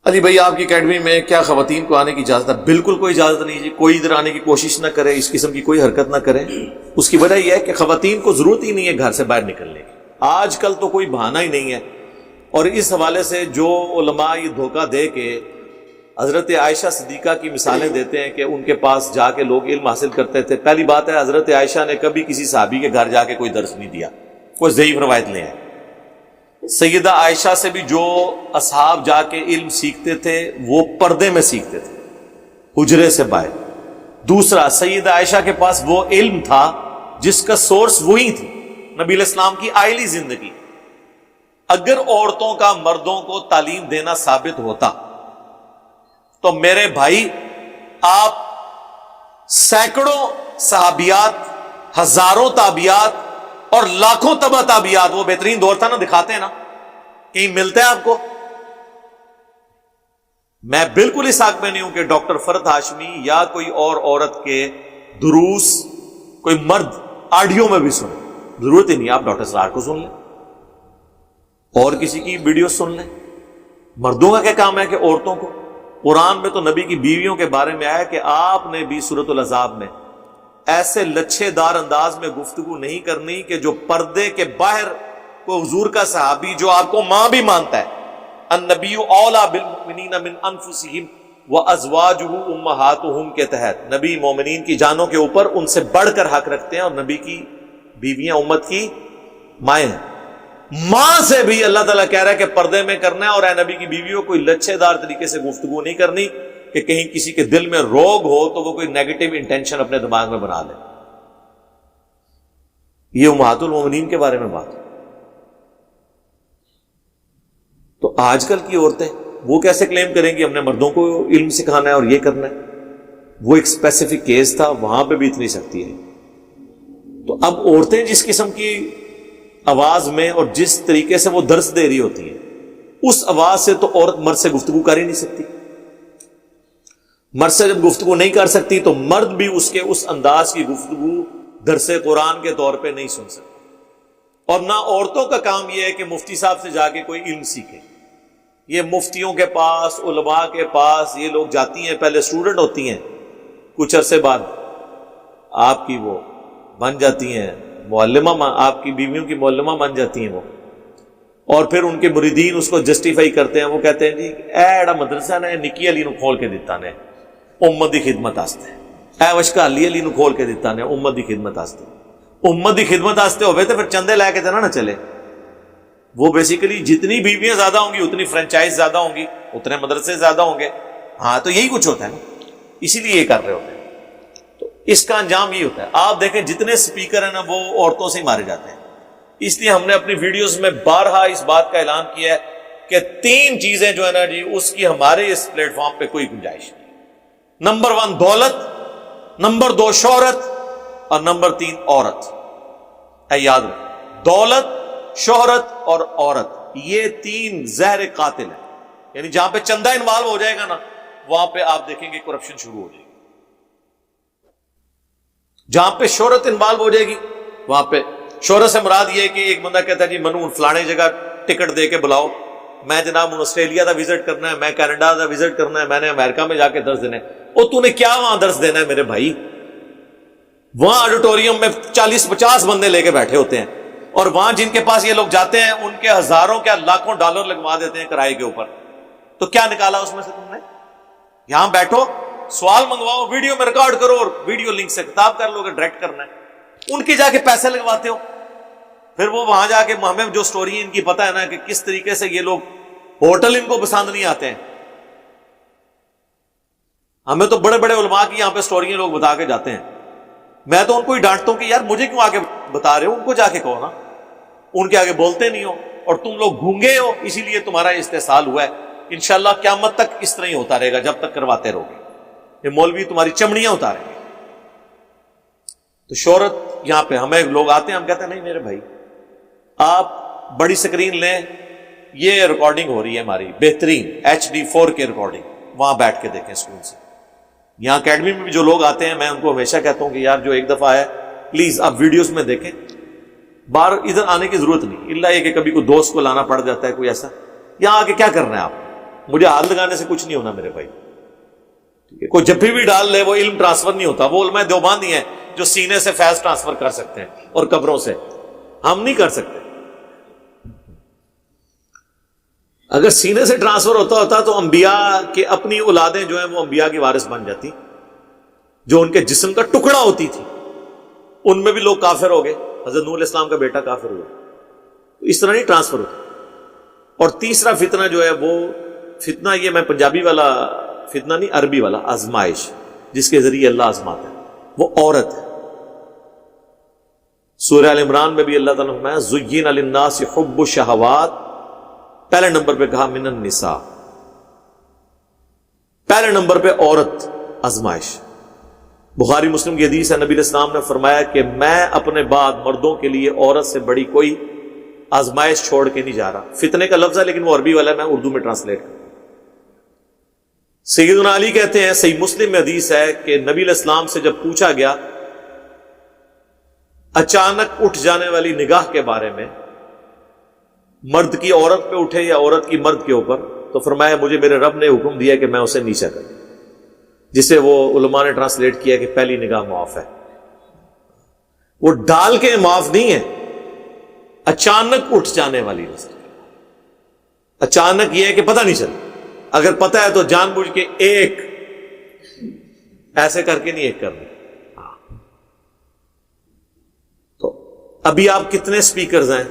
علی بھائی آپ کی اکیڈمی میں کیا خواتین کو آنے کی اجازت ہے؟ بالکل کوئی اجازت نہیں جی، کوئی ادھر آنے کی کوشش نہ کرے، اس قسم کی کوئی حرکت نہ کرے۔ اس کی وجہ یہ ہے کہ خواتین کو ضرورت ہی نہیں ہے گھر سے باہر نکلنے کی، آج کل تو کوئی بہانہ ہی نہیں ہے۔ اور اس حوالے سے جو علماء یہ دھوکہ دے کے حضرت عائشہ صدیقہ کی مثالیں دیتے ہیں کہ ان کے پاس جا کے لوگ علم حاصل کرتے تھے، پہلی بات ہے حضرت عائشہ نے کبھی کسی صحابی کے گھر جا کے کوئی درس نہیں دیا، کوئی ضعیف روایت لے آئے۔ سیدہ عائشہ سے بھی جو اصحاب جا کے علم سیکھتے تھے وہ پردے میں سیکھتے تھے، حجرے سے باہر۔ دوسرا، سیدہ عائشہ کے پاس وہ علم تھا جس کا سورس وہی تھی، نبی علیہ السلام کی آئلی زندگی۔ اگر عورتوں کا مردوں کو تعلیم دینا ثابت ہوتا تو میرے بھائی آپ سینکڑوں صحابیات، ہزاروں تابعیات اور لاکھوں تبع تابعیات، وہ بہترین دور تھا نا، دکھاتے ہیں نا، کہیں ملتا ہے آپ کو؟ میں بالکل اس حق میں نہیں ہوں کہ ڈاکٹر فرد ہاشمی یا کوئی اور عورت کے دروس کوئی مرد آڈیو میں بھی سنے، ضرورت ہی نہیں، آپ ڈاکٹر سرار کو سن لیں اور کسی کی ویڈیو سن لیں۔ مردوں کا کیا کام ہے کہ عورتوں کو؟ قرآن میں تو نبی کی بیویوں کے بارے میں آیا کہ آپ نے بھی سورۃ الاحزاب میں ایسے لچھے دار انداز میں گفتگو نہیں کرنی کہ جو پردے کے باہر کوئی حضور کا صحابی جو آپ کو ماں بھی مانتا ہے، النبی اولیٰ بالمؤمنین من انفسہم وازواجہ امہاتہم کے تحت نبی مومنین کی جانوں کے اوپر ان سے بڑھ کر حق رکھتے ہیں، اور نبی کی بیویاں امت کی مائیں ہیں۔ ماں سے بھی اللہ تعالیٰ کہہ رہا ہے کہ پردے میں کرنا ہے، اور اے نبی کی بیویوں کوئی لچھے دار طریقے سے گفتگو نہیں کرنی کہ کہیں کسی کے دل میں روگ ہو تو وہ کوئی نیگیٹو انٹینشن اپنے دماغ میں بنا لے۔ یہ امہات المومنین کے بارے میں بات۔ تو آج کل کی عورتیں وہ کیسے کلیم کریں گی ہم نے مردوں کو علم سکھانا ہے اور یہ کرنا ہے؟ وہ ایک اسپیسیفک کیس تھا، وہاں پہ بھی اتنی سختی ہے۔ تو اب عورتیں جس قسم کی آواز میں اور جس طریقے سے وہ درس دے رہی ہوتی ہیں، اس آواز سے تو عورت مرد سے گفتگو کر ہی نہیں سکتی۔ مرد سے جب گفتگو نہیں کر سکتی تو مرد بھی اس کے اس انداز کی گفتگو درس قرآن کے طور پہ نہیں سن سکتا۔ اور نہ عورتوں کا کام یہ ہے کہ مفتی صاحب سے جا کے کوئی علم سیکھے۔ یہ مفتیوں کے پاس، علماء کے پاس یہ لوگ جاتی ہیں، پہلے اسٹوڈنٹ ہوتی ہیں، کچھ عرصے بعد آپ کی وہ بن جاتی ہیں معلمہ، آپ کی بیویوں کی معلمہ بن جاتی ہیں وہ، اور پھر ان کے مریدین اس کو جسٹیفائی کرتے ہیں، وہ کہتے ہیں جی ایڑا مدرسہ نے نکی علی نو کھول کے دیتا نے امت دی خدمت آستے، اے وشکا علی نو کھول کے دیتا نے امت دی خدمت آستے۔ امت دی خدمت آستے ہوئے تو پھر چندے لے کے دینا نہ چلے۔ وہ بیسیکلی جتنی بیویاں زیادہ ہوں گی اتنی فرنچائز زیادہ ہوں گی، اتنے مدرسے زیادہ ہوں گے۔ ہاں تو یہی کچھ ہوتا ہے نا، اسی لیے یہ کر رہے ہوتے ہیں۔ تو اس کا انجام یہ ہوتا ہے، آپ دیکھیں جتنے سپیکر ہیں نا وہ عورتوں سے ہی مارے جاتے ہیں۔ اس لیے ہم نے اپنی ویڈیوز میں بارہا اس بات کا اعلان کیا ہے کہ 3 چیزیں جو ہے نا جی اس کی ہمارے اس پلیٹ فارم پہ کوئی گنجائش نہیں۔ نمبر 1 دولت، نمبر 2 شہرت، اور نمبر 3 عورت۔ اے یاد رکھیں، دولت، شہرت اور عورت، یہ 3 زہر قاتل ہیں۔ یعنی جہاں پہ چندہ انوالو ہو جائے گا نا وہاں پہ آپ دیکھیں گے کرپشن شروع ہو جائے گی۔ جہاں پہ شہرت انوالو ہو جائے گی وہاں پہ، شہرت سے مراد یہ ہے کہ ایک بندہ کہتا ہے جی منو فلانے جگہ ٹکٹ دے کے بلاؤ، میں جناب آسٹریلیا دا وزٹ کرنا ہے، میں کینیڈا دا وزٹ کرنا ہے، میں نے امریکہ میں جا کے درس دینا ہے۔ اور تو نے کیا وہاں درس دینا ہے میرے بھائی؟ وہاں آڈیٹوریم میں 40-50 بندے لے کے بیٹھے ہوتے ہیں، اور وہاں جن کے پاس یہ لوگ جاتے ہیں ان کے ہزاروں کیا لاکھوں ڈالر لگوا دیتے ہیں کرائے کے اوپر۔ تو کیا نکالا اس میں سے تم نے؟ یہاں بیٹھو، سوال منگواؤ، ویڈیو میں ریکارڈ کرو، اور ویڈیو لنک سے خطاب کر لو کہ ڈائریکٹ کرنا ہے۔ ان کے جا کے پیسے لگواتے ہو، پھر وہ وہاں جا کے ہمیں جو سٹوری ان کی پتہ ہے نا کہ کس طریقے سے یہ لوگ ہوٹل ان کو پسند نہیں آتے ہیں۔ ہمیں تو بڑے بڑے علماء کی یہاں پہ سٹوریاں لوگ بتا کے جاتے ہیں، میں تو ان کو ہی ڈانٹتا ہوں کہ یار مجھے کیوں آگے بتا رہے ہو، ان کو جا کے کہو نا، ان کے آگے بولتے نہیں ہو، اور تم لوگ گونگے ہو اسی لیے تمہارا استحصال ہوا ہے۔ انشاءاللہ قیامت تک اس طرح ہی ہوتا رہے گا جب تک کرواتے رہو گے، یہ مولوی تمہاری چمڑیاں اتاریں گے۔ تو شہرت یہاں پہ ہمیں لوگ آتے ہیں، ہم کہتے ہیں نہیں میرے بھائی آپ بڑی سکرین لیں، یہ ریکارڈنگ ہو رہی ہے ہماری بہترین HD 4K ریکارڈنگ، وہاں بیٹھ کے دیکھیں سکون سے۔ یہاں اکیڈمی میں بھی جو لوگ آتے ہیں میں ان کو ہمیشہ کہتا ہوں کہ یار جو ایک دفعہ ہے پلیز آپ ویڈیوز میں دیکھیں، باہر ادھر آنے کی ضرورت نہیں، الا یہ کہ کبھی کوئی دوست کو لانا پڑ جاتا ہے کوئی ایسا۔ یہاں آ کے کیا کرنا ہے آپ؟ مجھے ہاتھ لگانے سے کچھ نہیں ہونا میرے بھائی، ٹھیک ہے؟ کوئی جب بھی ڈال لے وہ علم ٹرانسفر نہیں ہوتا. وہ علماء دیوبند ہی ہیں جو سینے سے فیض ٹرانسفر کر سکتے ہیں اور قبروں سے، ہم نہیں کر سکتے. اگر سینے سے ٹرانسفر ہوتا تو انبیاء کے اپنی اولادیں جو ہیں وہ انبیاء کی وارث بن جاتی، جو ان کے جسم کا ٹکڑا ہوتی تھی. ان میں بھی لوگ کافر ہو گئے، حضرت نوح علیہ السلام کا بیٹا کافر ہوا. تو اس طرح نہیں ٹرانسفر ہوتا. اور تیسرا فتنہ جو ہے وہ فتنہ، یہ میں پنجابی والا فتنہ نہیں، عربی والا، آزمائش جس کے ذریعے اللہ آزماتا ہے، وہ عورت ہے. سورہ ال عمران میں بھی اللہ تعالیٰ نے فرمایا زُيِّنَ لِلنَّاسِ حُبُّ الشَّهَوَاتِ، پہلے نمبر پہ کہا من النساء، پہلے نمبر پہ عورت آزمائش. بخاری مسلم کی حدیث ہے، نبی علیہ السلام نے فرمایا کہ میں اپنے بعد مردوں کے لیے عورت سے بڑی کوئی آزمائش چھوڑ کے نہیں جا رہا. فتنے کا لفظ ہے لیکن وہ عربی والا ہے، میں اردو میں ٹرانسلیٹ کروں. سیدنا علی کہتے ہیں، صحیح مسلم میں حدیث ہے کہ نبی علیہ السلام سے جب پوچھا گیا اچانک اٹھ جانے والی نگاہ کے بارے میں، مرد کی عورت پہ اٹھے یا عورت کی مرد کے اوپر، تو فرمایا مجھے میرے رب نے حکم دیا کہ میں اسے نیچا کروں، جسے وہ علماء نے ٹرانسلیٹ کیا کہ پہلی نگاہ معاف ہے. وہ ڈال کے معاف نہیں ہے، اچانک اٹھ جانے والی نظر. اچانک یہ ہے کہ پتہ نہیں چلا، اگر پتہ ہے تو جان بوجھ کے ایک ایسے کر کے نہیں ایک کرنا. تو ابھی آپ کتنے سپیکرز ہیں؟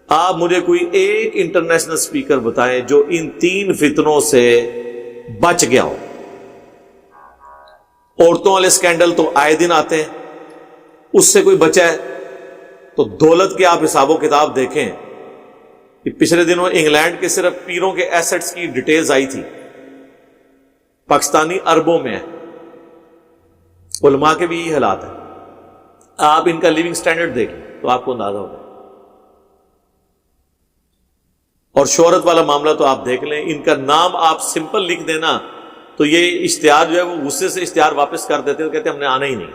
آپ مجھے کوئی ایک انٹرنیشنل سپیکر بتائیں جو ان تین فتنوں سے بچ گیا ہو. عورتوں والے سکینڈل تو آئے دن آتے ہیں، اس سے کوئی بچا ہے؟ تو دولت کے آپ حساب و کتاب دیکھیں کہ پچھلے دنوں انگلینڈ کے صرف پیروں کے ایسٹس کی ڈیٹیلز آئی تھی، پاکستانی اربوں میں ہے. علماء کے بھی یہ حالات ہیں. آپ ان کا لیونگ سٹینڈرڈ دیکھیں تو آپ کو اندازہ ہوگا. اور شہرت والا معاملہ تو آپ دیکھ لیں، ان کا نام آپ سمپل لکھ دینا تو یہ اشتہار جو ہے وہ غصے سے اشتہار واپس کر دیتے، کہتے ہم نے آنا ہی نہیں.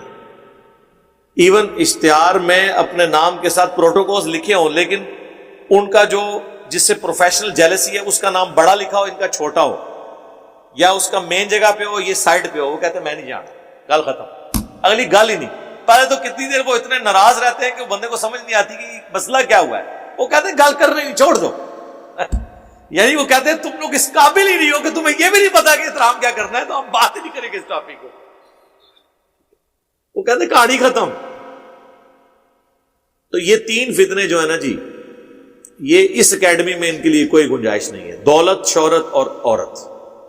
ایون اشتہار میں اپنے نام کے ساتھ پروٹوکولز لکھے ہوں، لیکن ان کا جو جس سے پروفیشنل جیلسی ہے اس کا نام بڑا لکھا ہو، ان کا چھوٹا ہو، یا اس کا مین جگہ پہ ہو، یہ سائڈ پہ ہو، وہ کہتے ہیں میں نہیں جانتا، گل ختم، اگلی گل ہی نہیں. پہلے تو کتنی دیر وہ اتنے ناراض رہتے ہیں کہ وہ بندے کو سمجھ نہیں آتی کہ مسئلہ کیا ہوا ہے. وہ کہتے ہیں گل کر رہے نہیں، چھوڑ دو. یعنی وہ کہتے ہیں تم لوگ اس قابل ہی نہیں ہو کہ تمہیں یہ بھی نہیں پتا کہ احترام کیا کرنا ہے، تو ہم بات ہی نہیں کریں گے اس ٹاپک کو. وہ کہتے ہیں کہانی ختم. تو یہ تین فتنے جو ہے نا جی، یہ اس اکیڈمی میں ان کے لیے کوئی گنجائش نہیں ہے، دولت، شہرت اور عورت.